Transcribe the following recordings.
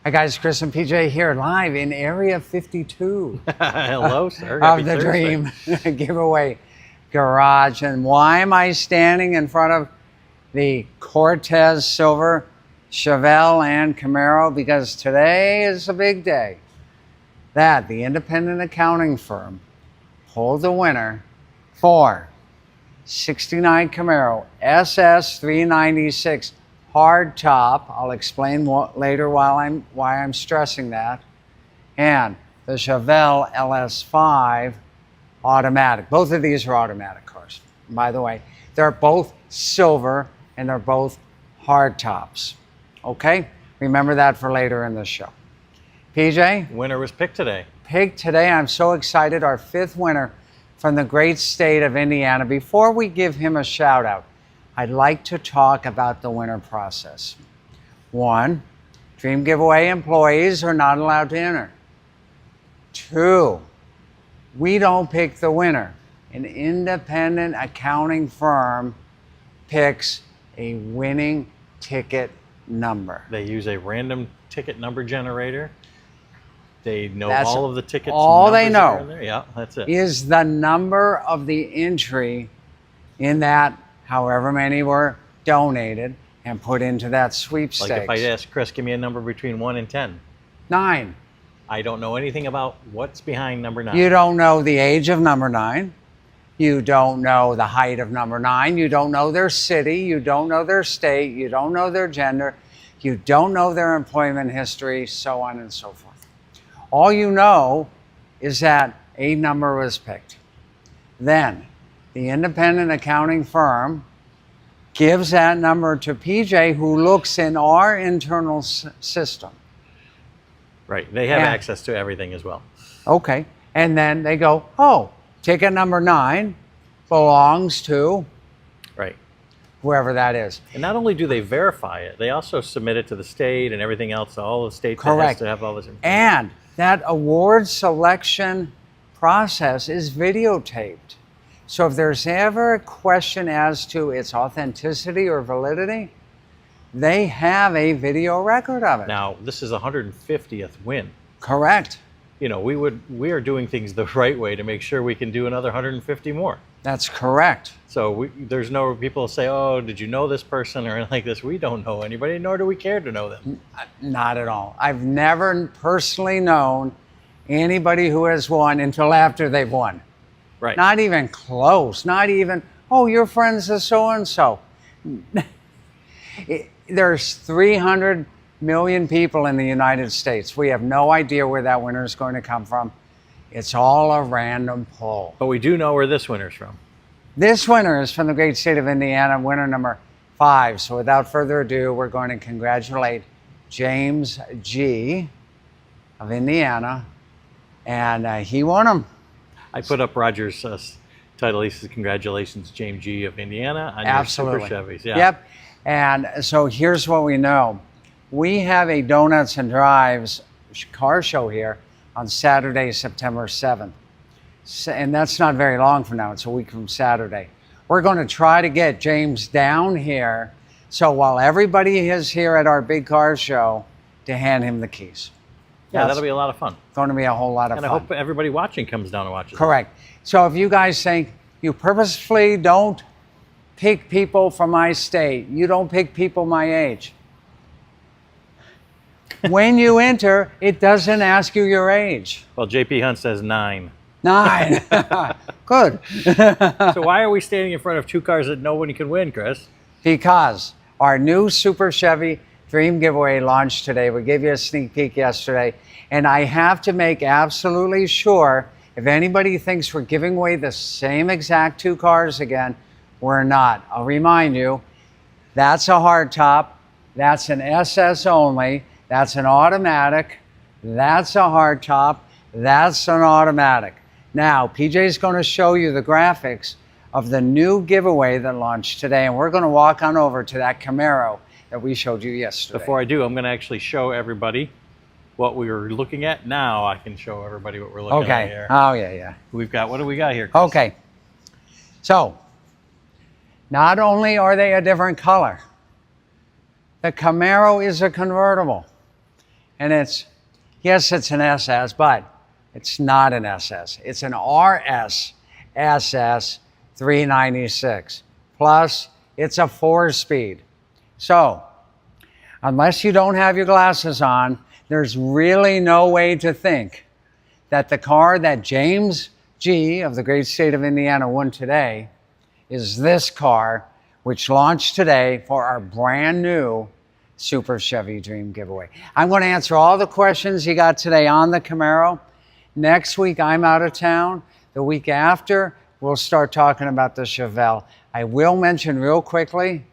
Hi guys, Chris and PJ here live in Area 52 Hello, sir. of the Dream Giveaway Garage. And why am I standing in front of the Cortez Silver, Chevelle, and Camaro? Because today is a big day that the independent accounting firm pulled the winner for 69 Camaro SS 396 hardtop. I'll explain later why I'm stressing that. And the Chevelle LS5 automatic. Both of these are automatic cars, by the way. They're both silver and they're both hardtops. Okay? Remember that for later in the show. PJ? Winner was picked today. Picked today. I'm so excited. Our fifth winner from the great state of Indiana. Before we give him a shout out, I'd like to talk about the winner process. One, Dream Giveaway employees are not allowed to enter. Two, we don't pick the winner. An independent accounting firm picks a winning ticket number. They use a random ticket number generator. They know That's all of the tickets. all they know. In there. Yeah, that's it. Is the number of the entry in that, however many were donated and put into that sweepstakes. Like if I ask Chris, give me a number between 1 and 10. 9. I don't know anything about what's behind number 9. You don't know the age of number 9. You don't know the height of number 9. You don't know their city. You don't know their state. You don't know their gender. You don't know their employment history, so on and so forth. All you know is that a number was picked. Then the independent accounting firm gives that number to PJ, who looks in our internal system. Right. They have access to everything as well. Okay. And then they go, oh, ticket number 9 belongs to right, whoever that is. And not only do they verify it, they also submit it to the state and everything else. All the states Correct. Has to have all this information. And that award selection process is videotaped. So if there's ever a question as to its authenticity or validity, they have a video record of it. Now, this is 150th win. Correct. You know, we are doing things the right way to make sure we can do another 150 more. That's correct. So there's no people say, oh, did you know this person or anything like this? We don't know anybody, nor do we care to know them. Not at all. I've never personally known anybody who has won until after they've won. Right. Not even close. Not even, oh, you're friends with so-and-so. There's 300 million people in the United States. We have no idea where that winner is going to come from. It's all a random pull. But we do know where this winner's from. This winner is from the great state of Indiana, winner number 5. So without further ado, we're going to congratulate James G. of Indiana. And he won them. I put up Roger's title. He says, congratulations, James G. of Indiana on Absolutely. your Super Chevys. Yeah. Yep. And so here's what we know. We have a Donuts and Drives car show here on Saturday, September 7th. And that's not very long from now. It's a week from Saturday. We're going to try to get James down here. So while everybody is here at our big car show, to hand him the keys. Yeah, that'll be a lot of fun. Going to be a whole lot of fun. And I hope everybody watching comes down and watches. Correct. So if you guys think you purposefully don't pick people from my state, you don't pick people my age. When you enter, it doesn't ask you your age. Well, JP Hunt says 9. 9. Good. So why are we standing in front of 2 cars that nobody can win, Chris? Because our new Super Chevy Dream Giveaway launched today. We gave you a sneak peek yesterday. And I have to make absolutely sure, if anybody thinks we're giving away the same exact 2 cars again, we're not. I'll remind you, that's a hardtop. That's an SS only. That's an automatic. That's a hardtop. That's an automatic. Now, PJ's going to show you the graphics of the new giveaway that launched today, and we're going to walk on over to that Camaro that we showed you yesterday. Before I do, I'm going to actually show everybody what we were looking at. Now I can show everybody what we're looking at here. Oh, yeah. We've got, what do we got here, Chris? Okay. So, not only are they a different color, the Camaro is a convertible. And yes, it's an SS, but it's not an SS. It's an RS SS 396. Plus, it's a 4-speed. So, unless you don't have your glasses on, there's really no way to think that the car that James G. of the great state of Indiana won today is this car, which launched today for our brand new Super Chevy Dream giveaway. I'm going to answer all the questions you got today on the Camaro. Next week, I'm out of town. The week after, we'll start talking about the Chevelle. I will mention real quickly,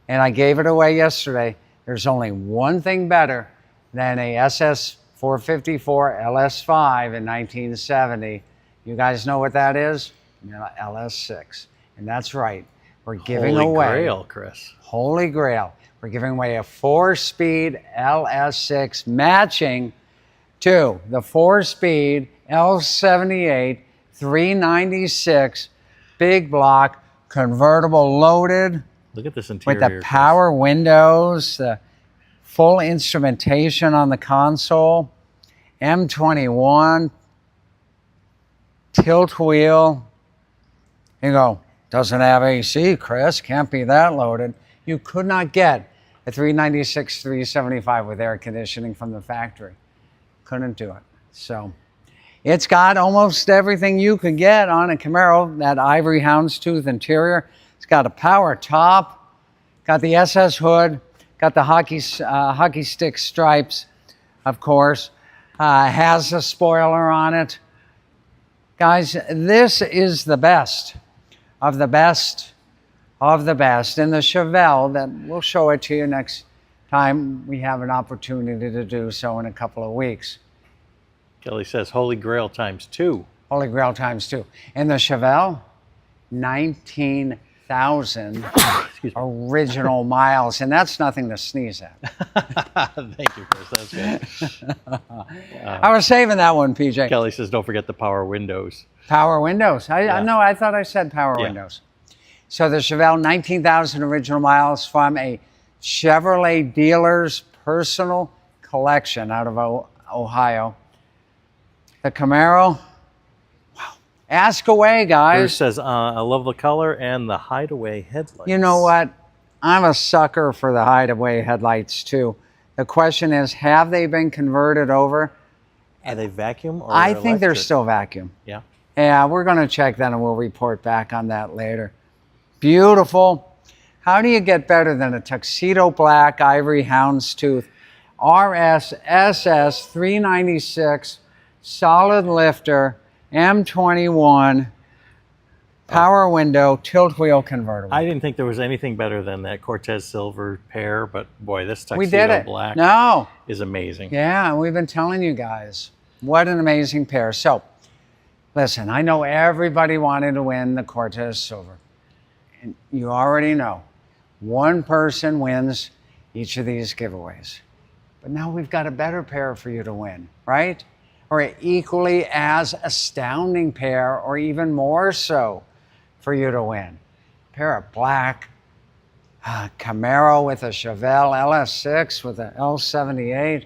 and I gave it away yesterday, there's only one thing better than a SS 454 LS5 in 1970. You guys know what that is? LS6. And that's right. We're giving away. Holy Grail, Chris. Holy Grail. We're giving away a 4-speed LS6 matching to the 4-speed L78 396 big block convertible loaded. Look at this interior. With the power windows, the full instrumentation on the console, M21, tilt wheel. You go, doesn't have AC, Chris, can't be that loaded. You could not get a 396 375 with air conditioning from the factory. Couldn't do it. So it's got almost everything you could get on a Camaro, that ivory houndstooth interior. It's got a power top, got the SS hood, got the hockey stick stripes, of course, has a spoiler on it. Guys, this is the best of the best of the best. And the Chevelle, that we'll show it to you next time we have an opportunity to do so in a couple of weeks. Kelly says Holy Grail times 2. Holy Grail times 2. And the Chevelle, 19,000 original miles. And that's nothing to sneeze at. Thank you, Chris. That's good. I was saving that one, PJ. Kelly says don't forget the power windows. Power windows. I know, I thought I said power windows. So the Chevelle, 19,000 original miles from a Chevrolet dealer's personal collection out of Ohio. The Camaro, wow. Ask away, guys. Bruce says, I love the color and the hideaway headlights. You know what? I'm a sucker for the hideaway headlights, too. The question is, have they been converted over? Are they vacuum or I think electric? they're still vacuum. Yeah. Yeah, we're going to check that and we'll report back on that later. Beautiful. How do you get better than a tuxedo black ivory houndstooth RS SS 396 solid lifter M21 power window tilt wheel convertible? I didn't think there was anything better than that Cortez silver pair, but boy, this We did tuxedo it. black No. is amazing. Yeah, we've been telling you guys. What an amazing pair. So, listen, I know everybody wanted to win the Cortez silver. And you already know, one person wins each of these giveaways. But now we've got a better pair for you to win, right? Or an equally as astounding pair, or even more so, for you to win. A pair of black Camaro with a Chevelle LS6 with a L78.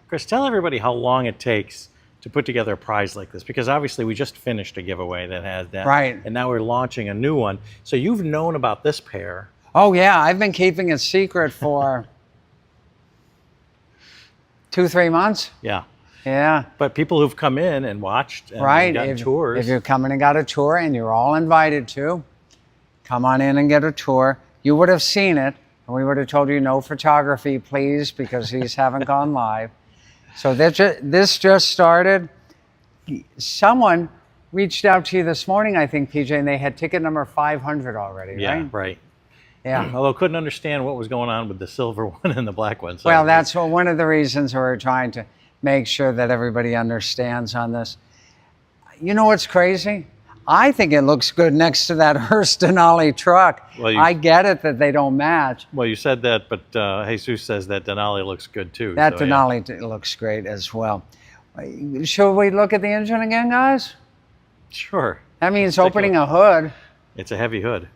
Chris, tell everybody how long it takes to put together a prize like this, because obviously we just finished a giveaway that has that. Right. And now we're launching a new one. So you've known about this pair. Oh, yeah. I've been keeping it secret for 2-3 months. Yeah. Yeah. But people who've come in and watched and Right. gotten tours. If you're coming and got a tour, and you're all invited to, come on in and get a tour. You would have seen it, and we would have told you no photography, please, because these haven't gone live. So this just started. Someone reached out to you this morning, I think, PJ, and they had ticket number 500 already, yeah, right? right. Yeah. Although couldn't understand what was going on with the silver one and the black one. So Well, that's one of the reasons we're trying to make sure that everybody understands on this. You know what's crazy? I think it looks good next to that Hearst Denali truck. Well, I get it that they don't match. Well, you said that, but Jesus says that Denali looks good too. That so, Denali looks great as well. Shall we look at the engine again, guys? Sure. That means opening a hood. It's a heavy hood.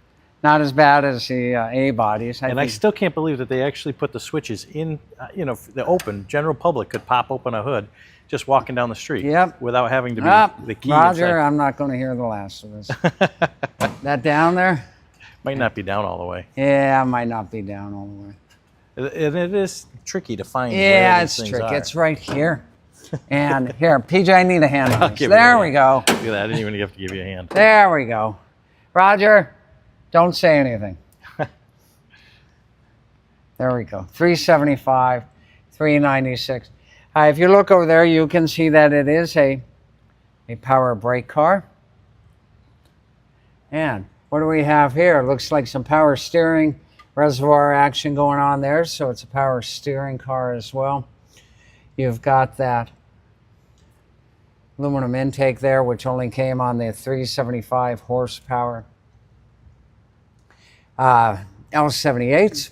Not as bad as the A bodies. And I still can't believe that they actually put the switches in, the open. General public could pop open a hood just walking down the street. Yep. Without having to be the key Roger, inside. I'm not going to hear the last of this. That down there? Might not be down all the way. Yeah, might not be down all the way. And it is tricky to find. Yeah, where it's these things tricky. are. It's right here. And here, PJ, I need a hand on this. give you a There hand. we go. Look at that. I didn't even have to give you a hand. There we go. Roger, don't say anything. There we go. 375, 396. If you look over there, you can see that it is a power brake car. And what do we have here? It looks like some power steering, reservoir action going on there. So it's a power steering car as well. You've got that aluminum intake there, which only came on the 375 horsepower L78s,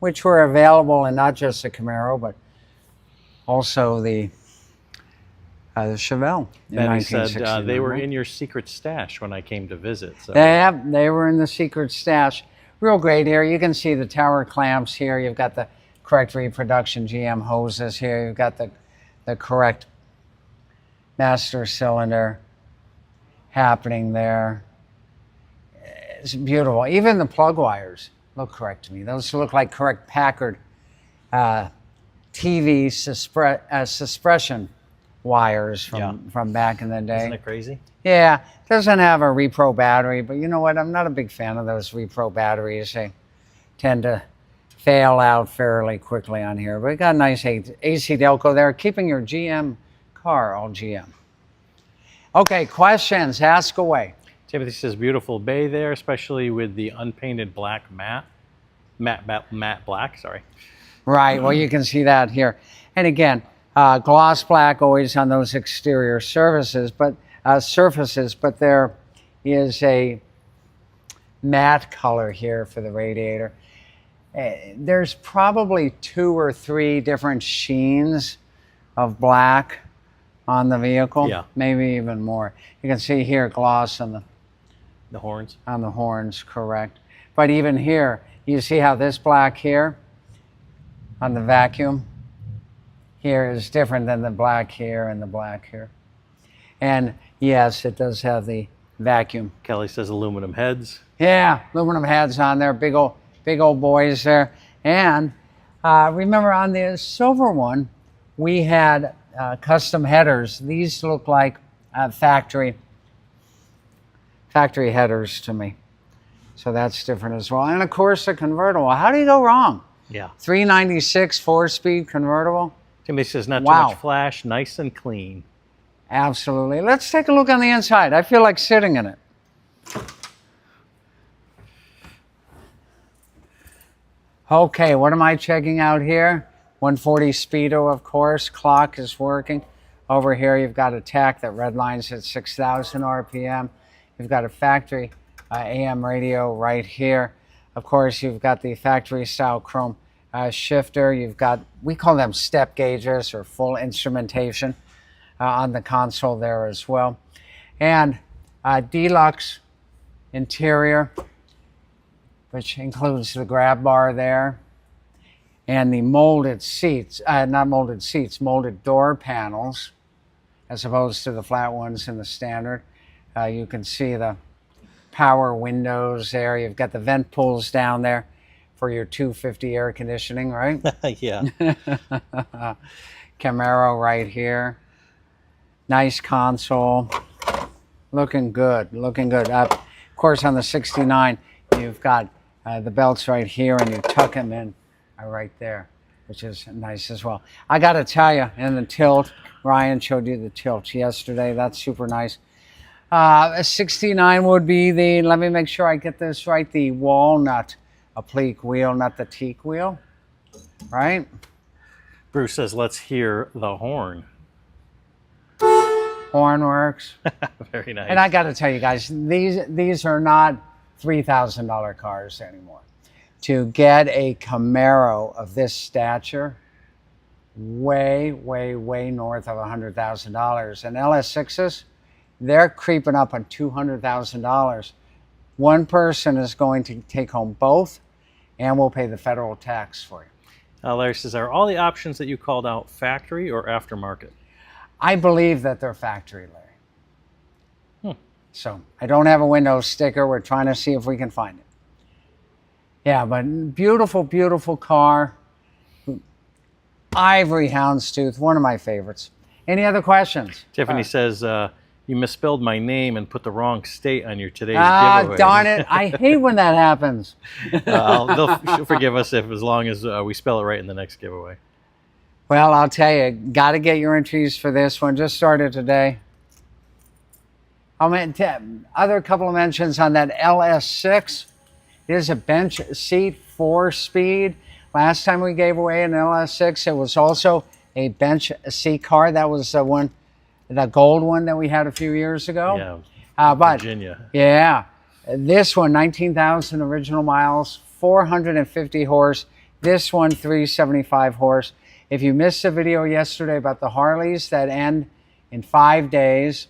which were available in not just the Camaro, but also the Chevelle in And he said 1969. they were in your secret stash when I came to visit. So. They were in the secret stash. Real great here. You can see the tower clamps here. You've got the correct reproduction GM hoses here. You've got the correct master cylinder happening there. It's beautiful. Even the plug wires look correct to me. Those look like correct Packard TV suppression wires from back in the day. Isn't it crazy? Yeah, doesn't have a repro battery, but you know what? I'm not a big fan of those repro batteries. They tend to fail out fairly quickly on here. But we got a nice AC Delco there, keeping your GM car all GM. Okay, questions, ask away. Timothy says beautiful bay there, especially with the unpainted black matte black, sorry. Right, well, you can see that here. And again, gloss black always on those exterior surfaces, but there is a matte color here for the radiator. There's probably 2 or 3 different sheens of black on the vehicle, maybe even more. You can see here gloss on the horns. On the horns, correct. But even here, you see how this black here on the vacuum here is different than the black here and the black here. And yes, it does have the vacuum. Kelly says aluminum heads. Yeah, aluminum heads on there, big old boys there. And remember on the silver one, we had custom headers. These look like factory headers to me. So that's different as well. And of course the convertible. How do you go wrong? Yeah. 396 4-speed convertible. Timothy says not too much flash, nice and clean. Absolutely. Let's take a look on the inside. I feel like sitting in it. Okay, what am I checking out here? 140 speedo, of course. Clock is working. Over here, you've got a tach that redlines at 6,000 RPM. You've got a factory AM radio right here. Of course, you've got the factory-style chrome shifter. You've got, we call them step gauges or full instrumentation on the console there as well. And deluxe interior, which includes the grab bar there. And the molded seats, not molded seats, molded door panels, as opposed to the flat ones in the standard. You can see the power windows there. You've got the vent pulls down there for your 250 air conditioning, right? Yeah. Camaro right here. Nice console. Looking good, looking good. Of course, on the 69, you've got the belts right here, and you tuck them in right there, which is nice as well. I got to tell you, and the tilt, Ryan showed you the tilt yesterday. That's super nice. A 69 would be the, let me make sure I get this right, the walnut applique wheel, not the teak wheel, right? Bruce says, let's hear the horn. Horn works. Very nice. And I got to tell you guys, these are not $3,000 cars anymore. To get a Camaro of this stature, way, way, way north of $100,000. And LS6s, they're creeping up on $200,000 one person is going to take home both, and we'll pay the federal tax for you. Larry says, are all the options that you called out factory or aftermarket? I believe that they're factory, Larry. Hmm. So I don't have a window sticker. We're trying to see if we can find it. Yeah, but beautiful, beautiful car. Ivory houndstooth, one of my favorites. Any other questions? Tiffany says, you misspelled my name and put the wrong state on your today's giveaway. Darn it. I hate when that happens. She'll forgive us as long as we spell it right in the next giveaway. Well, I'll tell you, got to get your entries for this one. Just started today. Other couple of mentions on that LS6. It is a bench seat 4-speed. Last time we gave away an LS6, it was also a bench seat car. That was the one, the gold one that we had a few years ago. Yeah, but Virginia. Yeah, this one, 19,000 original miles, 450 horse. This one, 375 horse. If you missed the video yesterday about the Harleys that end in 5 days,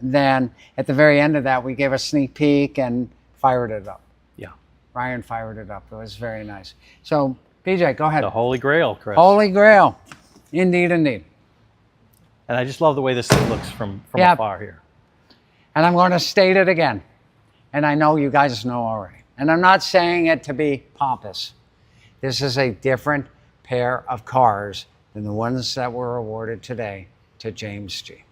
then at the very end of that, we gave a sneak peek and fired it up. Yeah. Ryan fired it up. It was very nice. So, PJ, go ahead. The Holy Grail, Chris. Holy Grail. Indeed, indeed. And I just love the way this thing looks from afar here. And I'm going to state it again. And I know you guys know already. And I'm not saying it to be pompous. This is a different pair of cars than the ones that were awarded today to James G.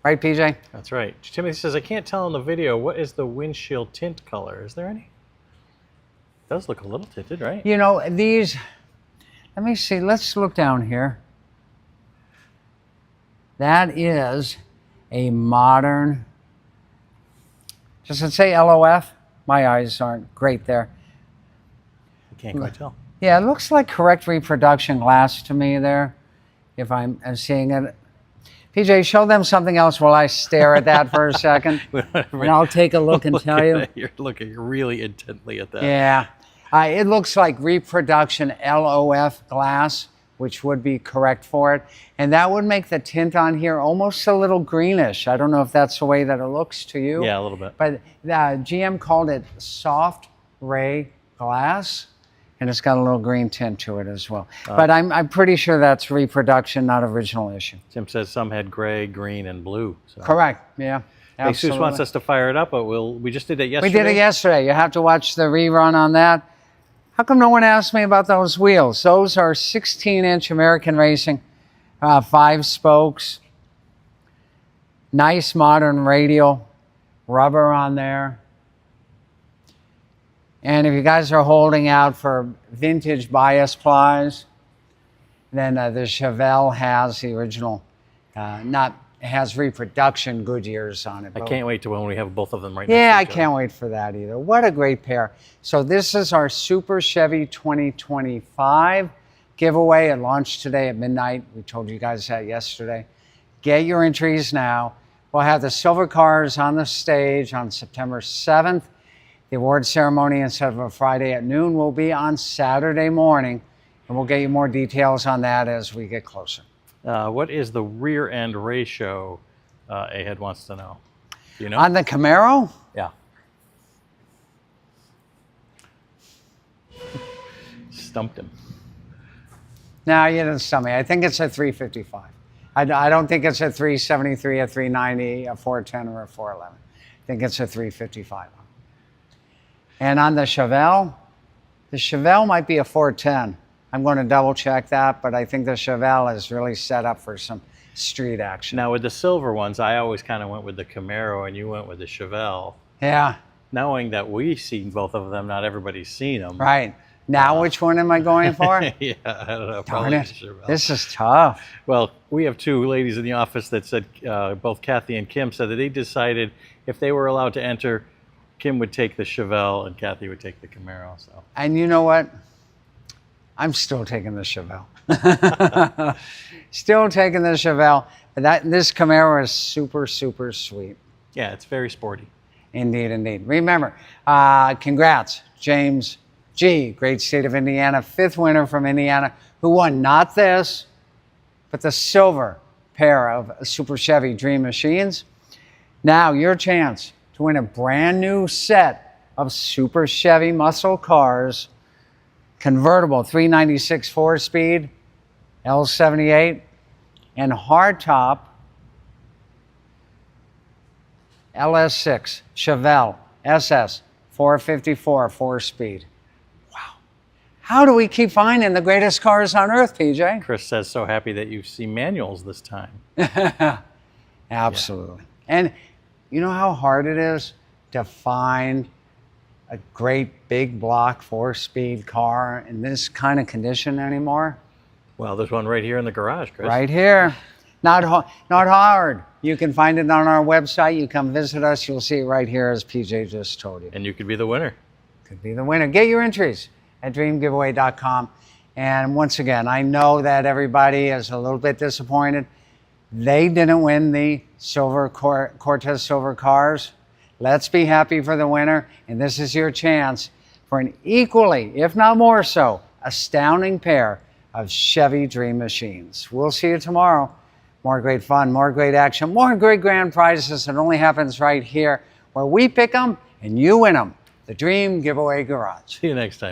Right, PJ? That's right. Timothy says, I can't tell in the video, what is the windshield tint color? Is there any? It does look a little tinted, right? You know, these, let me see, let's look down here. That is a modern, does it say LOF? My eyes aren't great there. I can't quite tell. Yeah, it looks like correct reproduction glass to me there, if I'm seeing it. PJ, show them something else while I stare at that for a second, and I'll take a look and tell you. You're looking really intently at that. Yeah, it looks like reproduction LOF glass, which would be correct for it. And that would make the tint on here almost a little greenish. I don't know if that's the way that it looks to you. Yeah, a little bit. But GM called it soft ray glass, and it's got a little green tint to it as well. But I'm pretty sure that's reproduction, not original issue. Tim says some had gray, green, and blue. So. Correct, yeah. Jesus wants us to fire it up, but we just did it yesterday. We did it yesterday. You have to watch the rerun on that. How come no one asked me about those wheels? Those are 16-inch American Racing, 5 spokes, nice modern radial, rubber on there. And if you guys are holding out for vintage bias plies, then the Chevelle has the original, has reproduction Goodyears on it. I can't wait to when we have both of them right next to Yeah, I each other. can't wait for that either. What a great pair. So this is our Super Chevy 2025 giveaway. It launched today at midnight. We told you guys that yesterday. Get your entries now. We'll have the silver cars on the stage on September 7th. The award ceremony, instead of a Friday at noon, will be on Saturday morning. And we'll get you more details on that as we get closer. What is the rear end ratio? Ahad wants to know. Do you know? On the Camaro? Yeah. Stumped him. No, you didn't stump me. I think it's a 355. I don't think it's a 373, a 390, a 410, or a 411. I think it's a 355. And on the Chevelle might be a 410. I'm going to double check that, but I think the Chevelle is really set up for some street action. Now with the silver ones, I always kind of went with the Camaro and you went with the Chevelle. Yeah. Knowing that we've seen both of them, not everybody's seen them. Right. Now which one am I going for? Yeah, I don't know. Darn it. This is tough. Well, we have two ladies in the office that said, both Kathy and Kim said that they decided if they were allowed to enter, Kim would take the Chevelle and Kathy would take the Camaro. So. And you know what? I'm still taking the Chevelle. Still taking the Chevelle. This Camaro is super, super sweet. Yeah, it's very sporty. Indeed, indeed. Remember, congrats, James G., great state of Indiana, 5th winner from Indiana, who won not this, but the silver pair of Super Chevy Dream Machines. Now, your chance to win a brand new set of super Chevy muscle cars, convertible 396 4-speed, L78, and hardtop LS6 Chevelle SS 454 4-speed. Wow. How do we keep finding the greatest cars on earth, PJ? Chris says so happy that you see manuals this time. Absolutely. And you know how hard it is to find a great big block 4-speed car in this kind of condition anymore? Well, there's one right here in the garage, Chris. Right here. Not hard. You can find it on our website. You come visit us. You'll see it right here, as PJ just told you. And you could be the winner. Could be the winner. Get your entries at dreamgiveaway.com. And once again, I know that everybody is a little bit disappointed. They didn't win the Cortez silver cars. Let's be happy for the winner. And this is your chance for an equally, if not more so, astounding pair of Chevy Dream Machines. We'll see you tomorrow. More great fun, more great action, more great grand prizes. It only happens right here where we pick them and you win them. The Dream Giveaway Garage. See you next time.